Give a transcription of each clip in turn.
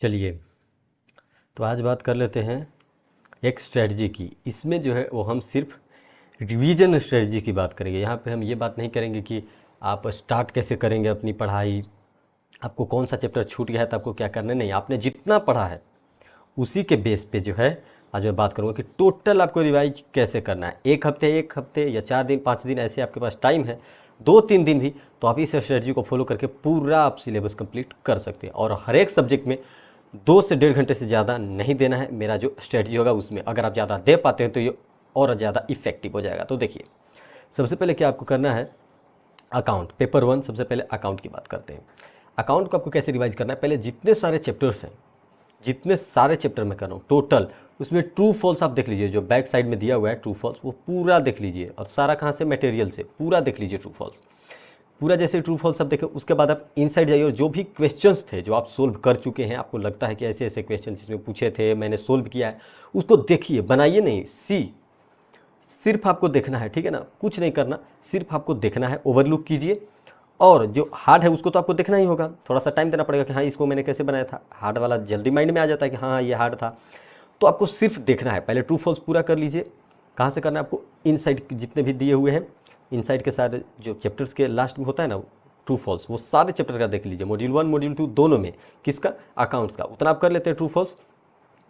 चलिए, तो आज बात कर लेते हैं एक स्ट्रेटजी की। इसमें जो है वो हम सिर्फ रिवीजन स्ट्रेटजी की बात करेंगे। यहाँ पे हम ये बात नहीं करेंगे कि आप स्टार्ट कैसे करेंगे अपनी पढ़ाई, आपको कौन सा चैप्टर छूट गया है तो आपको क्या करना है। नहीं, आपने जितना पढ़ा है उसी के बेस पे जो है आज मैं बात करूँगा कि टोटल आपको रिवाइज कैसे करना है। एक हफ्ते या 4 दिन 5 दिन ऐसे आपके पास टाइम है, 2-3 दिन भी, तो आप इस स्ट्रेटजी को फॉलो करके पूरा आप सिलेबस कंप्लीट कर सकते हैं। और हर एक सब्जेक्ट में 2 से 1.5 घंटे से ज़्यादा नहीं देना है। मेरा जो स्ट्रेटजी होगा उसमें अगर आप ज़्यादा दे पाते हैं तो ये और ज़्यादा इफेक्टिव हो जाएगा। तो देखिए, सबसे पहले क्या आपको करना है, अकाउंट पेपर 1। सबसे पहले अकाउंट की बात करते हैं। अकाउंट को आपको कैसे रिवाइज करना है, पहले जितने सारे चैप्टर्स हैं, जितने सारे चैप्टर मैं कर रहा हूँ टोटल, उसमें ट्रू फॉल्स आप देख लीजिए। जो बैक साइड में दिया हुआ है ट्रू फॉल्स, वो पूरा देख लीजिए। और सारा कहाँ से, मटेरियल से पूरा देख लीजिए ट्रू फॉल्स पूरा। जैसे ट्रू फॉल्स आप देखें, उसके बाद आप इनसाइड जाइए और जो भी क्वेश्चंस थे जो आप सोल्व कर चुके हैं, आपको लगता है कि ऐसे ऐसे क्वेश्चन इसमें पूछे थे, मैंने सोल्व किया है, उसको देखिए। बनाइए नहीं, सिर्फ आपको देखना है, ठीक है ना, कुछ नहीं करना, सिर्फ आपको देखना है। ओवरलुक कीजिए। और जो हार्ड है उसको तो आपको देखना ही होगा, थोड़ा सा टाइम देना पड़ेगा कि हाँ इसको मैंने कैसे बनाया था। हार्ड वाला जल्दी माइंड में आ जाता है कि हाँ ये हार्ड था, तो आपको सिर्फ देखना है। पहले ट्रू फॉल्स पूरा कर लीजिए। कहाँ से करना है आपको, इनसाइड जितने भी दिए हुए हैं, इनसाइड के सारे जो चैप्टर्स के लास्ट में होता है ना ट्रू फॉल्स, वो सारे चैप्टर का देख लीजिए। मॉड्यूल 1 मॉड्यूल 2 दोनों में, किसका, अकाउंट्स का। उतना आप कर लेते हैं ट्रू फॉल्स।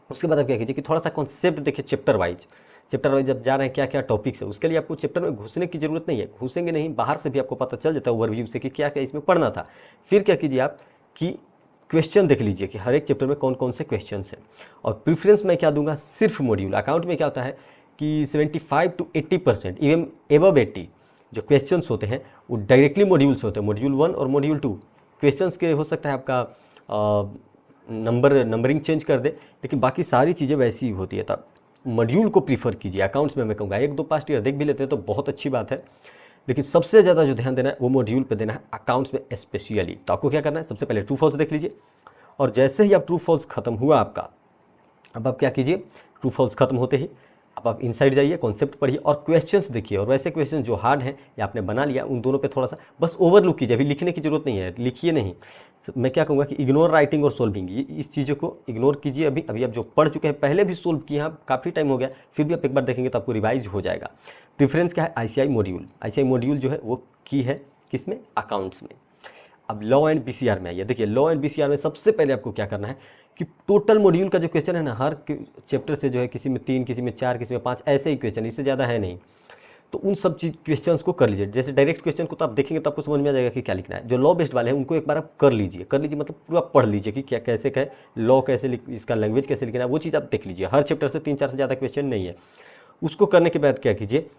उसके बाद आप क्या कीजिए कि थोड़ा सा कॉन्सेप्ट देखिए चैप्टर वाइज जब जा रहे हैं क्या क्या टॉपिक्स है। उसके लिए आपको चैप्टर में घुसने की जरूरत नहीं है, घुसेंगे नहीं, बाहर से भी आपको पता चल जाता है ओवरव्यू से कि क्या क्या इसमें पढ़ना था। फिर क्या कीजिए आप कि क्वेश्चन देख लीजिए कि हर एक चैप्टर में कौन कौन से क्वेश्चन हैं। और प्रीफरेंस मैं क्या दूंगा, सिर्फ मॉड्यूल। अकाउंट में क्या होता है कि 75 to 80%, इवन एबव 80 जो क्वेश्चंस होते हैं वो डायरेक्टली मॉड्यूल से होते हैं। मॉड्यूल 1 और मॉड्यूल 2 क्वेश्चंस के हो सकता है आपका नंबरिंग चेंज कर दे, लेकिन बाकी सारी चीज़ें वैसी ही होती है। तब मॉड्यूल को प्रीफर कीजिए। अकाउंट्स में मैं कहूँगा 1-2 पास्ट ईयर देख भी लेते हैं तो बहुत अच्छी बात है, लेकिन सबसे ज़्यादा जो ध्यान देना है वो मॉड्यूल पे देना है, अकाउंट्स में स्पेशली। तो आपको क्या करना है, सबसे पहले ट्रू फॉल्स देख लीजिए। और जैसे ही आप ट्रू फॉल्स खत्म हुआ आपका, अब आप क्या कीजिए, ट्रू फॉल्स खत्म होते ही अब आप इनसाइड जाइए, कॉन्सेप्ट पढ़िए और क्वेश्चंस देखिए। और वैसे क्वेश्चन जो हार्ड हैं या आपने बना लिया, उन दोनों पे थोड़ा सा बस ओवरलुक कीजिए। अभी लिखने की जरूरत नहीं है, लिखिए नहीं। मैं क्या कहूँगा कि इग्नोर राइटिंग और सोल्विंग, ये इस चीज़ों को इग्नोर कीजिए। अभी आप जो पढ़ चुके हैं, पहले भी सोल्व किए हैं, काफ़ी टाइम हो गया, फिर भी आप एक बार देखेंगे तो आपको रिवाइज हो जाएगा। प्रेफरेंस क्या है, ICI मॉड्यूल जो है वो की है किसमें, अकाउंट्स में। अब लॉ एंड BCR में आइए। देखिए, लॉ एंड BCR में सबसे पहले आपको क्या करना है कि टोटल मॉड्यूल का जो क्वेश्चन है ना, हर चैप्टर से जो है किसी में 3, किसी में 4, किसी में 5 ऐसे ही क्वेश्चन, इससे ज़्यादा है नहीं। तो उन सब चीज़ क्वेश्चंस को कर लीजिए। जैसे डायरेक्ट क्वेश्चन को तो आप देखेंगे तो आपको समझ में आ जाएगा कि क्या लिखना है। जो लॉ बेस्ड वाले हैं उनको एक बार आप कर लीजिए मतलब पूरा पढ़ लीजिए कि क्या कैसे क्या लॉ कैसे इसका लैंग्वेज कैसे लिखना है, वो चीज़ आप देख लीजिए। हर चैप्टर से 3-4 से ज़्यादा क्वेश्चन नहीं है। उसको करने के बाद क्या कीजिए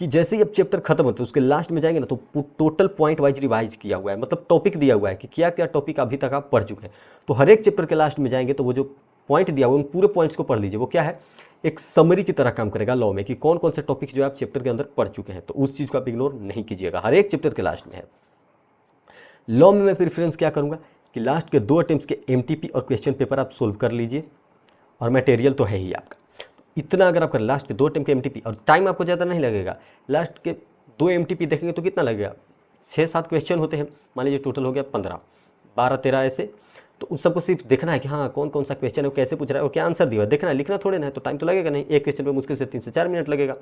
कि जैसे ही अब चैप्टर खत्म होता है उसके लास्ट में जाएंगे ना, तो टोटल पॉइंट वाइज रिवाइज किया हुआ है, मतलब टॉपिक दिया हुआ है कि क्या क्या टॉपिक अभी तक आप पढ़ चुके हैं। तो हर एक चैप्टर के लास्ट में जाएंगे तो वो जो पॉइंट दिया हुआ है उन पूरे पॉइंट्स को पढ़ लीजिए। वो क्या है, एक समरी की तरह काम करेगा लॉ में कि कौन कौन से टॉपिक्स जो आप चैप्टर के अंदर पढ़ चुके हैं। तो उस चीज़ को आप इग्नोर नहीं कीजिएगा, हर एक चैप्टर के लास्ट में है। लॉ में मैं प्रेफरेंस क्या करूँगा कि लास्ट के 2 अटेम्प्ट्स के MTP और क्वेश्चन पेपर आप सोल्व कर लीजिए, और मटेरियल तो है ही आपका। इतना अगर आपका लास्ट के 2 अटेम्प्ट के MTP, और टाइम आपको ज़्यादा नहीं लगेगा। लास्ट के 2 MTP देखेंगे तो कितना लगेगा, 6-7 क्वेश्चन होते हैं, मान लीजिए टोटल हो गया 15, 12-13 ऐसे। तो उन सबको सिर्फ देखना है कि हाँ कौन कौन सा क्वेश्चन है, वो कैसे पूछ रहा है और क्या आंसर दिया है, देखना है, लिखना थोड़े ना है। तो टाइम तो लगेगा नहीं, एक क्वेश्चन पे मुश्किल से 3 से 4 मिनट लगेगा।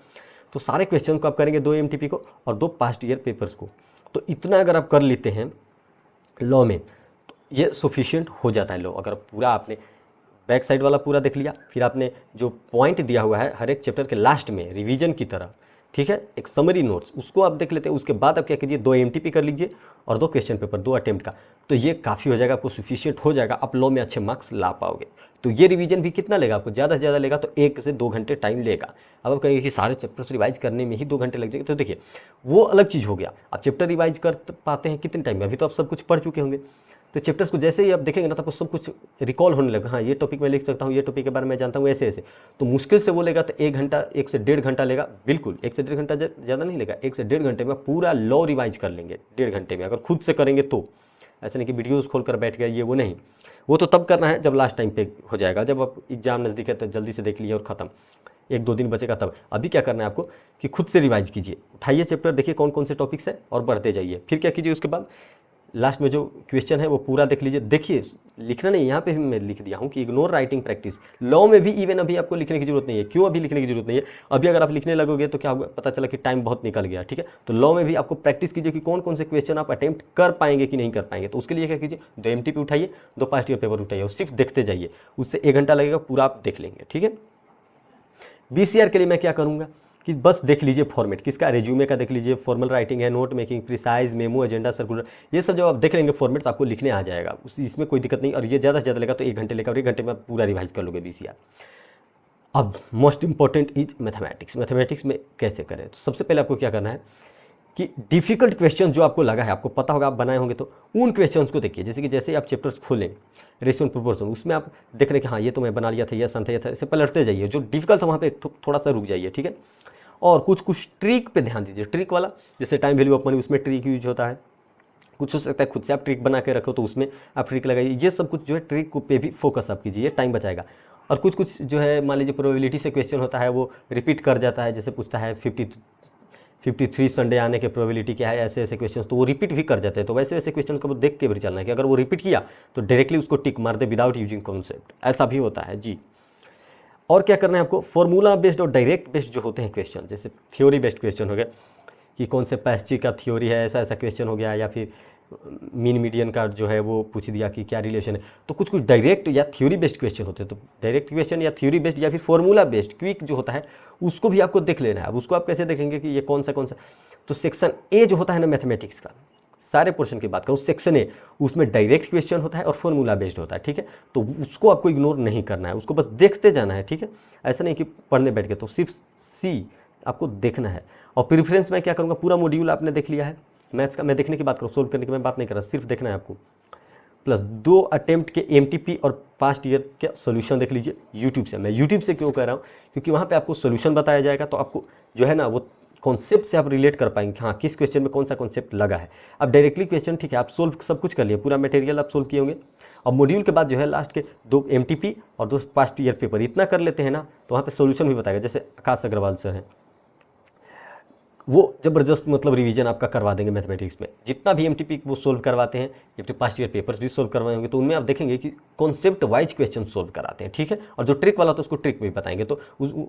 तो सारे क्वेश्चन को आप करेंगे 2 MTP को और 2 पास्ट ईयर पेपर्स को। तो इतना अगर आप कर लेते हैं लॉ में तो ये सफिशिएंट हो जाता है लॉ। अगर पूरा आपने बैक साइड वाला पूरा देख लिया, फिर आपने जो पॉइंट दिया हुआ है हर एक चैप्टर के लास्ट में रिवीजन की तरह, ठीक है, एक समरी नोट्स, उसको आप देख लेते हैं। उसके बाद आप क्या कीजिए, 2 MTP कर लीजिए और 2 क्वेश्चन पेपर, 2 अटेम्प्ट का। तो ये काफ़ी हो जाएगा, आपको सफिशिएंट हो जाएगा, आप लॉ में अच्छे मार्क्स ला पाओगे। तो ये रिवीजन भी कितना लेगा आपको, ज़्यादा से ज़्यादा लेगा तो 1 से 2 घंटे टाइम लेगा। अब आप कहेंगे कि सारे चैप्टर्स रिवाइज करने में ही 2 घंटे लग जाएंगे, तो देखिए वो अलग चीज़ हो गया। आप चैप्टर रिवाइज कर पाते हैं कितने टाइम में, अभी तो आप सब कुछ पढ़ चुके होंगे। तो चैप्टर्स को जैसे ही आप देखेंगे ना तो आपको सब कुछ रिकॉल होने लगा, हाँ ये टॉपिक मैं लिख सकता हूँ, ये टॉपिक के बारे में जानता हूँ, ऐसे ऐसे। तो मुश्किल से वो लेगा तो 1 घंटा, 1 से 1.5 घंटा लेगा, बिल्कुल 1 से 1.5 घंटा ज़्यादा नहीं लेगा। 1 से 1.5 घंटे में पूरा लॉ रिवाइज कर लेंगे, 1.5 घंटे में, अगर खुद से करेंगे तो। ऐसा नहीं कि वीडियोज़ खोल कर बैठ गया, ये वो नहीं। वो तो तब करना है जब लास्ट टाइम पे हो जाएगा, जब आप एग्जाम नज़दीक है तो जल्दी से देख लीजिए और ख़त्म, 1-2 दिन बचेगा तब। अभी क्या करना है आपको कि खुद से रिवाइज कीजिए, उठाइए चैप्टर, देखिए कौन कौन से टॉपिक्स है और बढ़ते जाइए। फिर क्या कीजिए उसके बाद लास्ट में जो क्वेश्चन है वो पूरा देख लीजिए। देखिए लिखना नहीं, यहाँ पे भी मैं लिख दिया हूँ कि इग्नोर राइटिंग प्रैक्टिस। लॉ में भी इवन अभी आपको लिखने की जरूरत नहीं है। क्यों अभी लिखने की जरूरत नहीं है? अभी अगर आप लिखने लगोगे तो क्या होगा, पता चला कि टाइम बहुत निकल गया, ठीक है। तो लॉ में भी आपको प्रैक्टिस कीजिए कि कौन कौन से क्वेश्चन आप अटेम्प्ट कर पाएंगे कि नहीं कर पाएंगे। तो उसके लिए क्या कीजिए, 2 MTP उठाइए, 2 पास्ट ईयर पेपर उठाइए और सिर्फ देखते जाइए। उससे 1 घंटा लगेगा, पूरा आप देख लेंगे, ठीक है। BCR के लिए मैं क्या करूँगा कि बस देख लीजिए फॉर्मेट किसका, रेज्यूमे का देख लीजिए, फॉर्मल राइटिंग है, note making, precise, memo, agenda, circular, ये सब जब आप देख लेंगे फॉर्मेट तो आपको लिखने आ जाएगा, इसमें कोई दिक्कत नहीं। और ये ज़्यादा से ज़्यादा लेगा तो 1 घंटे लेगा और 1 घंटे में आप पूरा रिवाइज कर लोगे BCR। अब most important is mathematics. Mathematics में कैसे करें, तो सबसे पहले आपको क्या करना है कि डिफिकल्ट क्वेश्चन जो आपको लगा है, आपको पता होगा आप बनाए होंगे, तो उन क्वेश्चंस को देखिए। जैसे ही आप चैप्टर्स खोलें, रेशियो एंड प्रोपोर्शन, उसमें आप देख रहे हैं कि हाँ ये तो मैं बना लिया था, ये आसान था, ये था, इसे पलटते जाइए। जो डिफिकल्ट था वहाँ पे थोड़ा सा रुक जाइए, ठीक है। और कुछ ट्रिक पे ध्यान दीजिए। ट्रिक वाला जैसे टाइम वैल्यू ऑफ मनी, उसमें ट्रिक यूज होता है। कुछ हो सकता है खुद से आप ट्रिक बना के रखो तो उसमें आप ट्रिक लगाइए। ये सब कुछ जो है ट्रिक पे भी फोकस आप कीजिए, टाइम बचाएगा। और कुछ जो है मान लीजिए प्रोबेबिलिटी से क्वेश्चन होता है, वो रिपीट कर जाता है। जैसे पूछता है 53 संडे आने के प्रोबेबिलिटी क्या है, ऐसे ऐसे क्वेश्चन, तो वो रिपीट भी कर जाते हैं। तो वैसे वैसे क्वेश्चन को देख के भी चलना है कि अगर वो रिपीट किया तो डायरेक्टली उसको टिक मार दे विदाउट यूजिंग कॉन्सेप्ट, ऐसा भी होता है जी। और क्या करना है आपको, फॉर्मूला बेस्ड और डायरेक्ट बेस्ड जो होते हैं क्वेश्चन, जैसे थ्योरी बेस्ड क्वेश्चन हो गया कि कौन से पैस्ट्री का थ्योरी है, ऐसा ऐसा क्वेश्चन हो गया, या फिर मीन मीडियन का जो है वो पूछ दिया कि क्या रिलेशन है। तो कुछ डायरेक्ट या थ्योरी बेस्ड क्वेश्चन होते हैं। तो डायरेक्ट क्वेश्चन या थ्योरी बेस्ड या फिर फॉर्मूला बेस्ड क्विक जो होता है उसको भी आपको देख लेना है। अब उसको आप कैसे देखेंगे कि ये कौन सा, तो सेक्शन ए जो होता है ना मैथमेटिक्स का, सारे पोर्शन की बात करूँ, सेक्शन ए, उसमें डायरेक्ट क्वेश्चन होता है और फॉर्मूला बेस्ड होता है, ठीक है। तो उसको आपको इग्नोर नहीं करना है, उसको बस देखते जाना है, ठीक है। ऐसा नहीं कि पढ़ने बैठ गए। तो सिर्फ सी आपको देखना है। और प्रेफरेंस में क्या करूँगा, पूरा मॉड्यूल आपने देख लिया है मैथ्स का, मैं देखने की बात करूँ, सोल्व करने की मैं बात नहीं कर रहा, सिर्फ देखना है आपको। प्लस 2 अटेम्प्ट के MTP और पास्ट ईयर के सोल्यूशन देख लीजिए यूट्यूब से। मैं यूट्यूब से क्यों कह रहा हूँ, क्योंकि वहाँ पे आपको सोल्यूशन बताया जाएगा, तो आपको जो है ना वो कॉन्सेप्ट से आप रिलेट कर पाएंगे, हाँ किस क्वेश्चन में कौन सा कॉन्सेप्ट लगा है। अब डायरेक्टली क्वेश्चन ठीक है, आप सोल्व सब कुछ कर लिए, पूरा मटेरियल आप सोल्व किए होंगे। और मॉड्यूल के बाद जो है लास्ट के 2 MTP और 2 पास्ट ईयर पेपर, इतना कर लेते हैं ना तो वहाँ पे सोल्यूशन भी बताएगा। जैसे आकाश अग्रवाल सर हैं, वो ज़बरदस्त मतलब रिवीजन आपका करवा देंगे मैथमेटिक्स में। जितना भी MTP वो सोल्व करवाते हैं, या फिर पास्ट ईयर पेपर्स भी सोल्व करवाए होंगे, तो उनमें आप देखेंगे कि कॉन्सेप्ट वाइज क्वेश्चन सोल्व कराते हैं, ठीक है। और जो ट्रिक वाला तो उसको ट्रिक भी बताएंगे। तो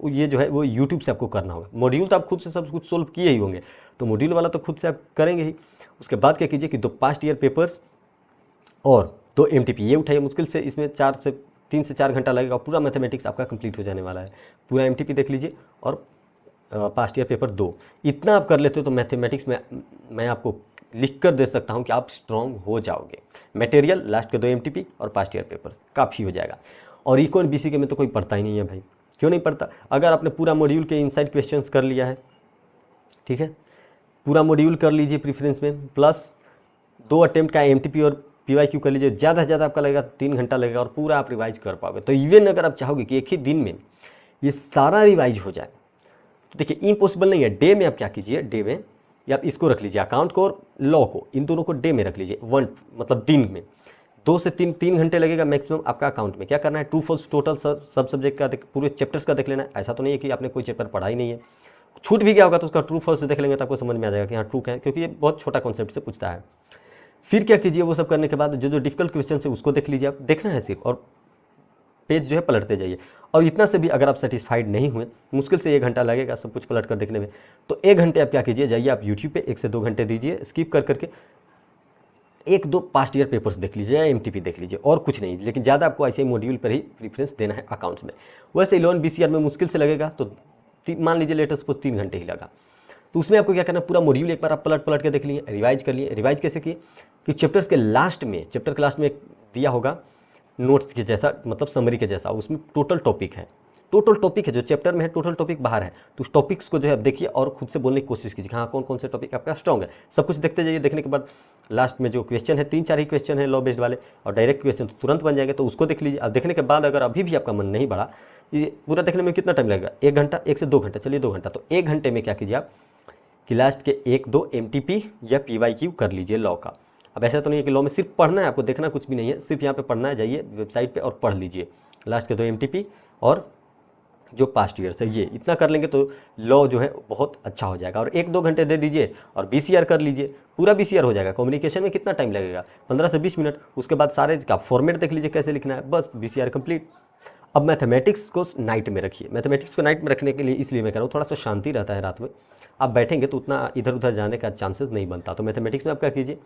ये जो है वो यूट्यूब से आपको करना होगा। मॉड्यूल तो आप खुद से सब कुछ सोल्व किए ही होंगे, तो मॉड्यूल वाला तो खुद से आप करेंगे ही। उसके बाद क्या कीजिए कि 2 पास्ट ईयर पेपर्स और 2 MTP ये उठाइए। मुश्किल से इसमें 3 से 4 घंटा लगेगा, पूरा मैथमेटिक्स आपका कंप्लीट हो जाने वाला है। पूरा MTP देख लीजिए और पास्ट ईयर पेपर 2, इतना आप कर लेते हो तो मैथमेटिक्स में मैं आपको लिख कर दे सकता हूं कि आप स्ट्रॉन्ग हो जाओगे। मटेरियल लास्ट के 2 MTP और पास्ट ईयर पेपर काफ़ी हो जाएगा। और इको एंड BC के में तो कोई पढ़ता ही नहीं है भाई, क्यों नहीं पढ़ता। अगर आपने पूरा मॉड्यूल के इनसाइड क्वेश्चंस कर लिया है, ठीक है, पूरा मॉड्यूल कर लीजिए प्रीफ्रेंस में, प्लस 2 अटेम्प्ट का MTP और PYQ कर लीजिए, ज़्यादा से ज़्यादा आपका लगेगा 3 घंटा लगेगा और पूरा आप रिवाइज कर पाओगे। तो इवन अगर आप चाहोगे कि एक ही दिन में ये सारा रिवाइज हो जाए, तो देखिए इम्पॉसिबल नहीं है। डे में आप क्या कीजिए, डे में या आप इसको रख लीजिए, अकाउंट को और लॉ को, इन दोनों को डे में रख लीजिए। मतलब दिन में 2 से 3 घंटे लगेगा मैक्सिमम आपका अकाउंट में। क्या करना है, ट्रू फॉल्स टोटल सब सब्जेक्ट का पूरे चैप्टर्स का देख लेना है। ऐसा तो नहीं है कि आपने कोई चैप्टर पढ़ा ही नहीं है, छूट भी गया होगा तो उसका ट्रू फॉल्स देख लेंगे तो आपको समझ में आ जाएगा कि हाँ ट्रू है, क्योंकि ये बहुत छोटा कॉन्सेप्ट से पूछता है। फिर क्या कीजिए, वो सब करने के बाद जो डिफिकल्ट क्वेश्चन है उसको देख लीजिए, आप देखना है सिर्फ, और पेज जो है पलटते जाइए। और इतना से भी अगर आप सेटिस्फाइड नहीं हुए, मुश्किल से 1 घंटा लगेगा सब कुछ पलट कर देखने में, तो 1 घंटे आप क्या कीजिए, जाइए आप यूट्यूब पे 1 से 2 घंटे दीजिए, स्किप कर करके 1-2 पास्ट ईयर पेपर्स देख लीजिए या MTP देख लीजिए, और कुछ नहीं। लेकिन ज़्यादा आपको ऐसे मॉड्यूल पर ही प्रीफरेंस देना है अकाउंट्स में। वैसे 11 BCR में मुश्किल से लगेगा, तो मान लीजिए लेटेस्ट सपोज 3 घंटे ही लगा, तो उसमें आपको क्या करना है, पूरा मॉड्यूल एक बार आप पलट के देख लिए, रिवाइज कर लिए। रिवाइज कैसे किए कि चैप्टर के लास्ट में एक दिया होगा नोट्स के जैसा, मतलब समरी के जैसा, उसमें टोटल टॉपिक है जो चैप्टर में है, टोटल टॉपिक बाहर है। तो उस टॉपिक्स को जो है देखिए और खुद से बोलने की कोशिश कीजिए, हाँ कौन कौन से टॉपिक आपका स्ट्रॉन्ग है। सब कुछ देखते जाइए। देखने के बाद लास्ट में जो क्वेश्चन है 3-4 ही क्वेश्चन है लॉ बेस्ड वाले, और डायरेक्ट क्वेश्चन तो तुरंत बन जाएंगे, तो उसको देख लीजिए। अब देखने के बाद अगर अभी भी आपका मन नहीं बढ़ा, ये पूरा देखने में कितना टाइम लगेगा, 1 घंटा, 1 से 2 घंटा, चलिए 2 घंटा। तो 1 घंटे में क्या कीजिए आप कि लास्ट के 1-2 MTP या PYQ कर लीजिए लॉ का। अब ऐसा तो नहीं है कि लॉ में सिर्फ पढ़ना है, आपको देखना कुछ भी नहीं है, सिर्फ यहाँ पे पढ़ना है, जाइए वेबसाइट पे और पढ़ लीजिए लास्ट के 2 MTP और जो पास्ट ईयर है, ये इतना कर लेंगे तो लॉ जो है बहुत अच्छा हो जाएगा। और 1-2 घंटे दे दीजिए और BCR कर लीजिए, पूरा BCR हो जाएगा। कम्युनिकेशन में कितना टाइम लगेगा, 15 से 20 मिनट। उसके बाद सारे का फॉर्मेट देख लीजिए कैसे लिखना है, बस BCR कंप्लीट। अब मैथमेटिक्स को नाइट में रखिए। मैथमेटिक्स को नाइट में रखने के लिए इसलिए मैं कह रहा हूँ, थोड़ा सा शांति रहता है रात में, आप बैठेंगे तो उतना इधर उधर जाने का चांसेस नहीं बनता। तो मैथमेटिक्स में आप क्या कीजिए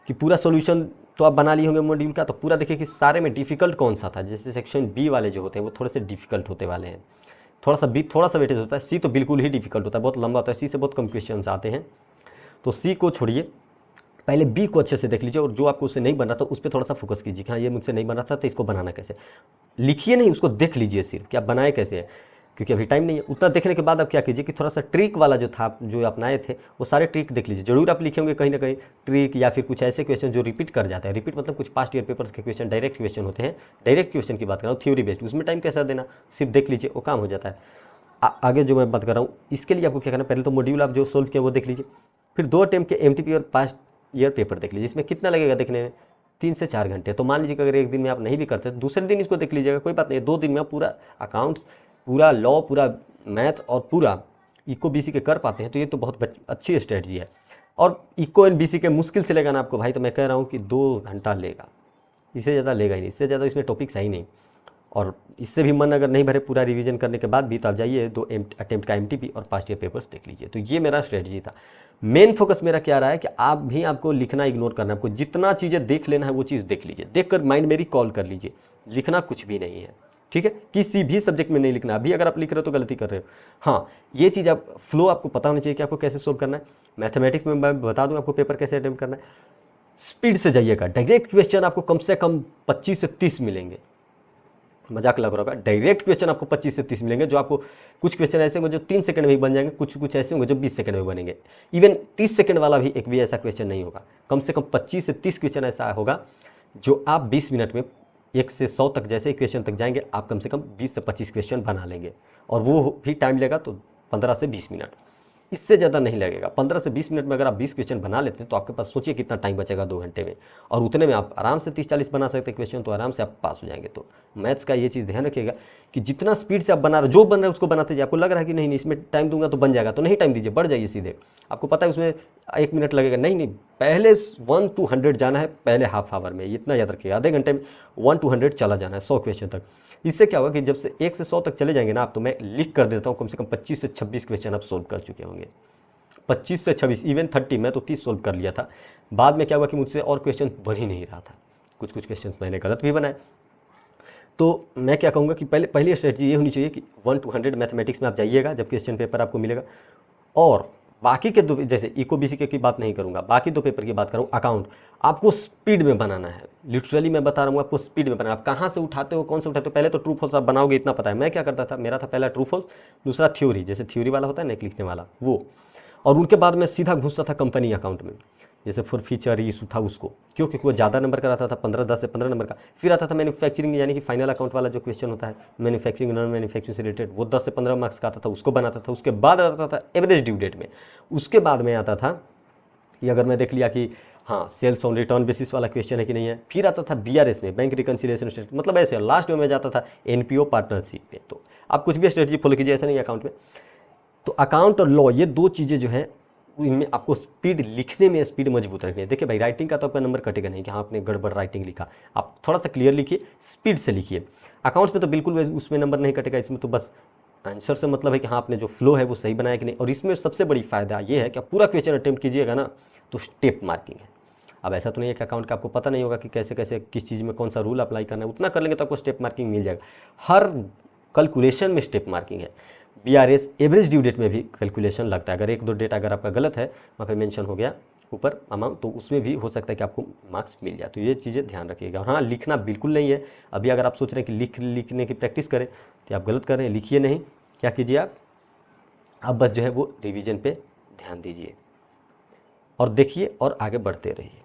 कि पूरा सॉल्यूशन तो आप बना लिए होंगे मॉड्यूल का, तो पूरा देखिए कि सारे में डिफिकल्ट कौन सा था। जैसे सेक्शन B वाले जो होते हैं वो थोड़े से डिफिकल्ट होते वाले हैं, थोड़ा सा वेटेज होता है। C तो बिल्कुल ही डिफिकल्ट होता है, बहुत लंबा होता है। C से बहुत कम क्वेश्चन आते हैं, तो C को छोड़िए, पहले B को अच्छे से देख लीजिए। और जो आपको उससे नहीं बन रहा था उस पर थोड़ा सा फोकस कीजिए कि हाँ ये मुझसे नहीं बन रहा था, तो इसको बनाना कैसे। लिखिए नहीं, उसको देख लीजिए सिर्फ कि आप बनाए कैसे है, क्योंकि अभी टाइम नहीं है। उतना देखने के बाद आप क्या कीजिए कि थोड़ा सा ट्रिक वाला जो था, जो अपनाए थे, वो सारे ट्रिक देख लीजिए। जरूर आप लिखे होंगे कहीं ना कहीं ट्रिक, या फिर कुछ ऐसे क्वेश्चन जो रिपीट कर जाते हैं। रिपीट मतलब कुछ पास्ट ईयर पेपर्स के क्वेश्चन डायरेक्ट क्वेश्चन होते हैं। डायरेक्ट क्वेश्चन की बात कर रहा हूँ, थ्योरी बेस्ड, उसमें टाइम कैसा देना, सिर्फ देख लीजिए, वो काम हो जाता है। आगे जो मैं बात कर रहा हूँ, इसके लिए आपको क्या करना, पहले तो मॉड्यूल आप जो सोल्व किया वो देख लीजिए, फिर 2 अटेम्प्ट के MTP और पास्ट ईयर पेपर देख लीजिए। इसमें कितना लगेगा देखने में, 3 से 4 घंटे। तो मान लीजिए कि अगर एक दिन में आप नहीं भी करते तो दूसरे दिन इसको देख लीजिएगा, कोई बात नहीं। 2 दिन में आप पूरा अकाउंट्स, पूरा लॉ, पूरा मैथ और पूरा इको BC के कर पाते हैं, तो ये तो बहुत अच्छी स्ट्रेटजी है। और इको एंड BC के मुश्किल से लेगा ना आपको भाई, तो मैं कह रहा हूँ कि 2 घंटा लेगा, इससे ज़्यादा लेगा ही नहीं, इससे ज़्यादा इसमें टॉपिक्स है ही नहीं। और इससे भी मन अगर नहीं भरे पूरा रिवीजन करने के बाद भी, तो आप जाइए 2 अटेम्प्ट का MTP और पास्ट ईयर पेपर्स देख लीजिए। तो ये मेरा स्ट्रेटजी था। मेन फोकस मेरा क्या रहा है कि आपको लिखना इग्नोर करना है। आपको जितना चीज़ें देख लेना है वो चीज़ देख लीजिए, देखकर माइंड में रिकॉल कर लीजिए। लिखना कुछ भी नहीं है, ठीक है। किसी भी सब्जेक्ट में नहीं लिखना। अभी अगर आप लिख रहे हो तो गलती कर रहे हो। हाँ, ये चीज़ आप फ्लो आपको पता होना चाहिए कि आपको कैसे सोल्व करना है। मैथमेटिक्स में मैं बता दूँ आपको पेपर कैसे अटेम्प्ट करना है। स्पीड से जाइएगा, डायरेक्ट क्वेश्चन आपको कम से कम 25 से 30 मिलेंगे। मजाक लग रहा होगा, डायरेक्ट क्वेश्चन आपको 25 से 30 मिलेंगे, जो आपको कुछ क्वेश्चन ऐसे होंगे जो 3 सेकंड में ही बन जाएंगे, कुछ ऐसे होंगे जो 20 सेकंड में बनेंगे। इवन 30 सेकंड वाला भी एक भी ऐसा क्वेश्चन नहीं होगा। कम से कम 25 से 30 क्वेश्चन ऐसा होगा जो आप 20 मिनट में 1 से 100 तक, जैसे ही क्वेश्चन तक जाएंगे आप कम से कम 20 से 25 क्वेश्चन बना लेंगे। और वो भी टाइम लेगा तो 15 से 20 मिनट, इससे ज़्यादा नहीं लगेगा। 15 से 20 मिनट में अगर आप 20 क्वेश्चन बना लेते हैं तो आपके पास सोचिए कितना टाइम बचेगा 2 घंटे में। और उतने में आप आराम से 30-40 बना सकते हैं क्वेश्चन, तो आराम से आप पास हो जाएंगे। तो मैथ्स का ये चीज़ ध्यान रखिएगा कि जितना स्पीड से आप बना रहे हो, जो बन रहा है उसको बनाते जाइए। आपको लग रहा है कि नहीं इसमें टाइम दूंगा तो बन जाएगा, तो नहीं टाइम दीजिए, बढ़ जाइए सीधे। आपको पता है उसमें 1 मिनट लगेगा, नहीं, पहले 1 to 100 जाना है पहले हाफ आवर में। इतना याद रखिएगा, आधे घंटे में 1 to 100 चला जाना है 100 क्वेश्चन तक। इससे क्या होगा कि जब से 1 से 100 तक चले जाएंगे ना आप, तो मैं लिख कर देता हूँ, कम से कम 25 से 26 क्वेश्चन आप सोल्व कर चुके होंगे। 25 से 26, इवन 30, मैं तो 30 सोल्व कर लिया था। बाद में क्या हुआ कि मुझसे और क्वेश्चन बन ही नहीं रहा था, कुछ क्वेश्चन मैंने गलत भी बनाए। तो मैं क्या कहूँगा कि पहली स्ट्रेटजी ये होनी चाहिए कि 1 to 100 मैथमेटिक्स में आप जाइएगा जब क्वेश्चन पेपर आपको मिलेगा। और बाकी के 2, जैसे इको BC की बात नहीं करूँगा, बाकी 2 पेपर की बात करूँ, अकाउंट आपको स्पीड में बनाना है। लिटरली मैं बता रहा हूँ आपको स्पीड में बनाना। आप कहाँ से उठाते हो, कौन से उठाते हो, पहले तो ट्रू फॉल्स आप बनाओगे, इतना पता है। मैं क्या करता था, मेरा था पहला ट्रू फॉल्स, दूसरा थ्योरी, जैसे थ्योरी वाला होता है ना लिखने वाला वो, और उनके बाद मैं सीधा घुसता था कंपनी अकाउंट में, जैसे फॉर फीचर इशू था उसको, क्योंकि वो ज़्यादा नंबर का रहता था, 10 से 15 नंबर का। फिर आता था मैन्युफैक्चरिंग, यानी कि फाइनल अकाउंट वाला जो क्वेश्चन होता है मैन्युफैक्चरिंग नॉन मैन्युफैक्चरिंग से रिलेटेड, वो 10 से 15 मार्क्स का आता था, उसको बनाता था। उसके बाद आता था एवरेज ड्यू डेट में। उसके बाद में आता था कि अगर मैं देख लिया कि हाँ सेल्स ऑन रिटर्न बेसिस वाला क्वेश्चन है कि नहीं है। फिर आता था BRS में, बैंक रिकन्सिलिएशन स्टेटमेंट, मतलब ऐसे। लास्ट में मैं जाता था NPO पार्टनरशिप पे। तो आप कुछ भी स्ट्रेटजी फॉलो कीजिए, ऐसा नहीं अकाउंट में। तो अकाउंट और लॉ, ये 2 चीज़ें जो है इनमें आपको स्पीड, लिखने में स्पीड मजबूत रखनी है। देखिए भाई, राइटिंग का तो आपका नंबर कटेगा नहीं कि हाँ आपने गड़बड़ राइटिंग लिखा। आप थोड़ा सा क्लियर लिखिए, स्पीड से लिखिए। अकाउंट्स में तो बिल्कुल उसमें नंबर नहीं कटेगा, इसमें तो बस आंसर से मतलब है कि हाँ आपने जो फ्लो है वो सही बनाया कि नहीं। और इसमें सबसे बड़ी फ़ायदा ये है कि आप पूरा क्वेश्चन अटेम्प्ट कीजिएगा ना तो स्टेप मार्किंग है। अब ऐसा तो नहीं है कि अकाउंट का आपको पता नहीं होगा कि कैसे कैसे किस चीज़ में कौन सा रूल अप्लाई करना है, उतना कर लेंगे तो आपको स्टेप मार्किंग मिल जाएगा। हर कैलकुलेशन में स्टेप मार्किंग है। BRS एवरेज ड्यू डेट में भी कैलकुलेशन लगता है। अगर 1-2 डेट अगर आपका गलत है, वहाँ पे मेंशन हो गया ऊपर अमाउंट, तो उसमें भी हो सकता है कि आपको मार्क्स मिल जाए। तो ये चीज़ें ध्यान रखिएगा। और हाँ, लिखना बिल्कुल नहीं है। अभी अगर आप सोच रहे हैं कि लिखने की प्रैक्टिस करें तो आप गलत कर रहे हैं। लिखिए नहीं, क्या कीजिए आप बस जो है वो रिवीजन पे ध्यान दीजिए और देखिए और आगे बढ़ते रहिए।